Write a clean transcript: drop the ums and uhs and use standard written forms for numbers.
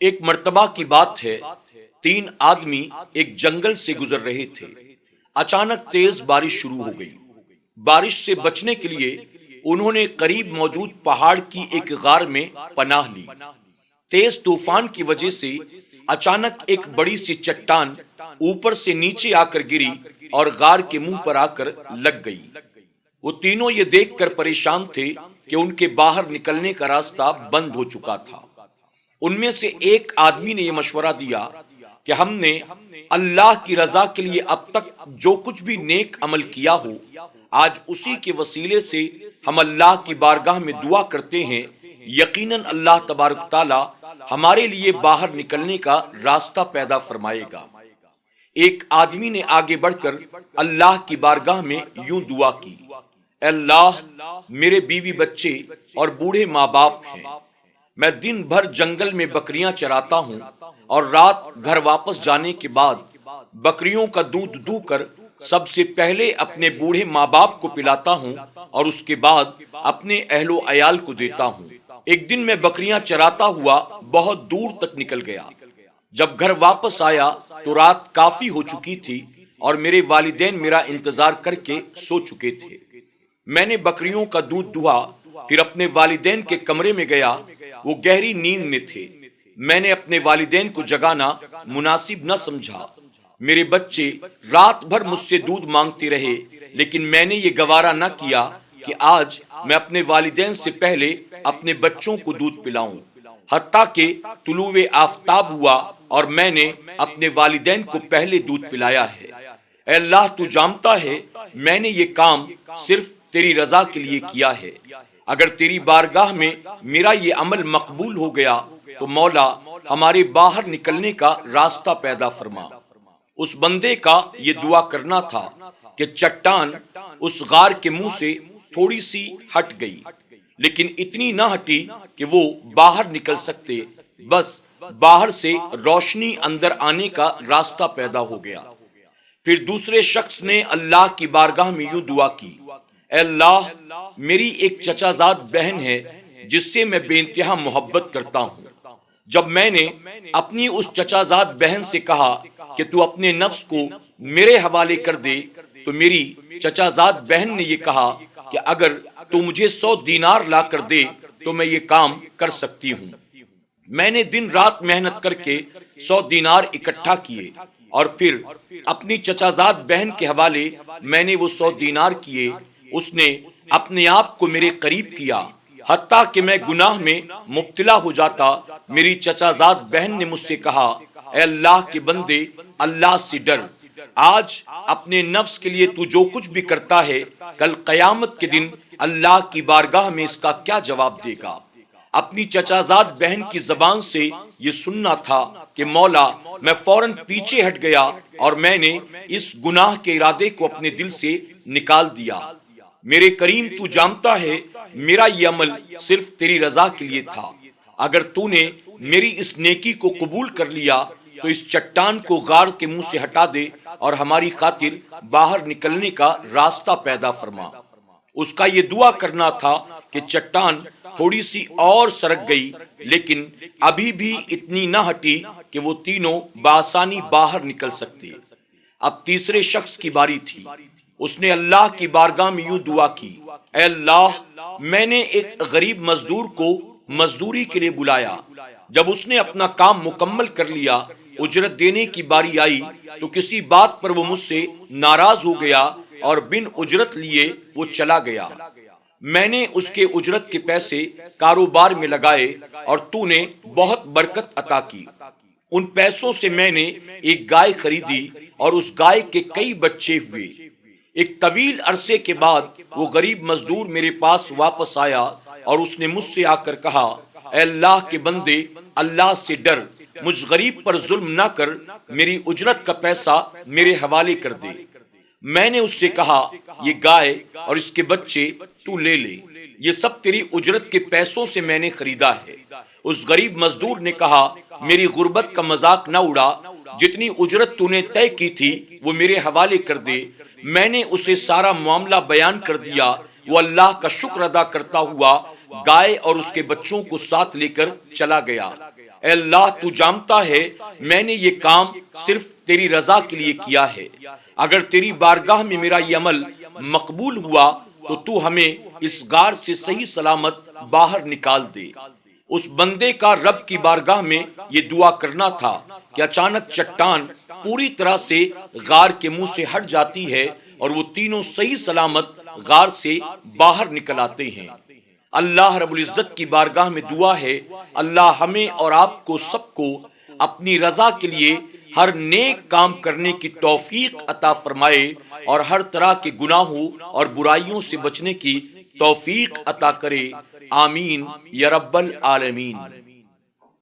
ایک مرتبہ کی بات ہے، تین آدمی ایک جنگل سے گزر رہے تھے۔ اچانک تیز بارش شروع ہو گئی۔ بارش سے بچنے کے لیے انہوں نے قریب موجود پہاڑ کی ایک غار میں پناہ لی۔ تیز طوفان کی وجہ سے اچانک ایک بڑی سی چٹان اوپر سے نیچے آ کر گری اور غار کے منہ پر آ کر لگ گئی۔ وہ تینوں یہ دیکھ کر پریشان تھے کہ ان کے باہر نکلنے کا راستہ بند ہو چکا تھا۔ ان میں سے ایک آدمی نے یہ مشورہ دیا کہ ہم نے اللہ کی رضا کے لیے اب تک جو کچھ بھی نیک عمل کیا ہو، آج اسی کے وسیلے سے ہم اللہ کی بارگاہ میں دعا کرتے ہیں، یقیناً اللہ تبارک تعالی ہمارے لیے باہر نکلنے کا راستہ پیدا فرمائے گا۔ ایک آدمی نے آگے بڑھ کر اللہ کی بارگاہ میں یوں دعا کی، اے اللہ، میرے بیوی بچے اور بوڑھے ماں باپ ہیں۔ میں دن بھر جنگل میں بکریاں چراتا ہوں اور رات گھر واپس جانے کے بعد بکریوں کا دودھ دو کر سب سے پہلے اپنے بوڑھے ماں باپ کو پلاتا ہوں اور اس کے بعد اپنے اہل و عیال کو دیتا ہوں۔ ایک دن میں بکریاں چراتا ہوا بہت دور تک نکل گیا۔ جب گھر واپس آیا تو رات کافی ہو چکی تھی اور میرے والدین میرا انتظار کر کے سو چکے تھے۔ میں نے بکریوں کا دودھ دہا، پھر اپنے والدین کے کمرے میں گیا۔ وہ گہری نیند میں تھے۔ میں نے اپنے والدین کو جگانا مناسب نہ سمجھا۔ میرے بچے رات بھر مجھ سے دودھ مانگتے رہے، لیکن میں نے یہ گوارا نہ کیا کہ آج میں اپنے والدین سے پہلے اپنے بچوں کو دودھ پلاؤں۔ حتیٰ کہ طلوع آفتاب ہوا اور میں نے اپنے والدین کو پہلے دودھ پلایا ہے۔ اے اللہ، تو جانتا ہے میں نے یہ کام صرف تیری رضا کے لیے کیا ہے۔ اگر تیری بارگاہ میں میرا یہ عمل مقبول ہو گیا تو مولا ہمارے باہر نکلنے کا راستہ پیدا فرما۔ اس بندے کا یہ دعا کرنا تھا کہ چٹان اس غار کے منہ سے تھوڑی سی ہٹ گئی، لیکن اتنی نہ ہٹی کہ وہ باہر نکل سکتے، بس باہر سے روشنی اندر آنے کا راستہ پیدا ہو گیا۔ پھر دوسرے شخص نے اللہ کی بارگاہ میں یوں دعا کی، اے اللہ، میری ایک چچا زاد بہن ہے جس سے میں بے انتہا محبت کرتا ہوں۔ جب میں نے اپنی اس چچا زاد بہن سے کہا کہ تو اپنے نفس کو میرے حوالے کر دے تو میری چچا زاد بہن نے یہ کہا کہ اگر تو مجھے 100 دینار لا کر دے تو میں یہ کام کر سکتی ہوں۔ میں نے دن رات محنت کر کے 100 دینار اکٹھا کیے اور پھر اپنی چچا زاد بہن کے حوالے میں نے وہ 100 دینار کیے۔ اس نے اپنے آپ کو میرے قریب کیا، حتیٰ کہ میں گناہ میں مبتلا ہو جاتا۔ میری چچا زاد بہن نے مجھ سے کہا، اے اللہ کے بندے، اللہ سے ڈر۔ آج اپنے نفس کے لیے تو جو کچھ بھی کرتا ہے، کل قیامت کے دن اللہ کی بارگاہ میں اس کا کیا جواب دے گا؟ اپنی چچا زاد بہن کی زبان سے یہ سننا تھا کہ مولا، میں فوراً پیچھے ہٹ گیا اور میں نے اس گناہ کے ارادے کو اپنے دل سے نکال دیا۔ میرے کریم، تو جانتا ہے میرا یہ عمل صرف تیری رضا کے لیے تھا۔ اگر تو نے میری اس نیکی کو قبول کر لیا تو اس چٹان کو غار کے منہ سے ہٹا دے اور ہماری خاطر باہر نکلنے کا راستہ پیدا فرما۔ اس کا یہ دعا کرنا تھا کہ چٹان تھوڑی سی اور سرک گئی، لیکن ابھی بھی اتنی نہ ہٹی کہ وہ تینوں بآسانی باہر نکل سکتے۔ اب تیسرے شخص کی باری تھی۔ اس نے اللہ کی بارگاہ میں یوں دعا کی، اے اللہ، میں نے ایک غریب مزدور کو مزدوری کے لیے بلایا۔ جب اس نے اپنا کام مکمل کر لیا، اجرت دینے کی باری آئی تو کسی بات پر وہ مجھ سے ناراض ہو گیا اور بن اجرت لیے وہ چلا گیا۔ میں نے اس کے اجرت کے پیسے کاروبار میں لگائے اور تو نے بہت برکت عطا کی۔ ان پیسوں سے میں نے ایک گائے خریدی اور اس گائے کے کئی بچے ہوئے۔ ایک طویل عرصے کے بعد وہ غریب مزدور میرے پاس واپس آیا اور اس نے مجھ سے آ کر کہا، اے اللہ کے بندے، اللہ سے ڈر، مجھ غریب پر ظلم نہ کر، میری اجرت کا پیسہ میرے حوالے کر دے۔ میں نے اس سے کہا، یہ گائے اور اس کے بچے تو لے لے، یہ سب تیری اجرت کے پیسوں سے میں نے خریدا ہے۔ اس غریب مزدور نے کہا، میری غربت کا مذاق نہ اڑا، جتنی اجرت تو نے طے کی تھی وہ میرے حوالے کر دے۔ میں نے اسے سارا معاملہ بیان کر دیا۔ وہ اللہ کا شکر ادا کرتا ہوا گائے اور اس کے بچوں کو ساتھ لے کر چلا گیا۔ اے اللہ تو جانتا ہے میں نے یہ کام صرف تیری رضا کے لیے کیا ہے، اگر تیری بارگاہ میں میرا یہ عمل مقبول ہوا تو ہمیں اس غار سے صحیح سلامت باہر نکال دے۔ اس بندے کا رب کی بارگاہ میں یہ دعا کرنا تھا کہ اچانک چٹان پوری طرح سے غار کے منہ سے ہٹ جاتی ہے اور وہ تینوں صحیح سلامت غار سے باہر نکل آتے ہیں۔ اللہ رب العزت کی بارگاہ میں دعا ہے اللہ ہمیں اور آپ کو سب کو اپنی رضا کے لیے ہر نیک کام کرنے کی توفیق عطا فرمائے اور ہر طرح کے گناہوں اور برائیوں سے بچنے کی توفیق عطا کرے، آمین یا رب العالمین۔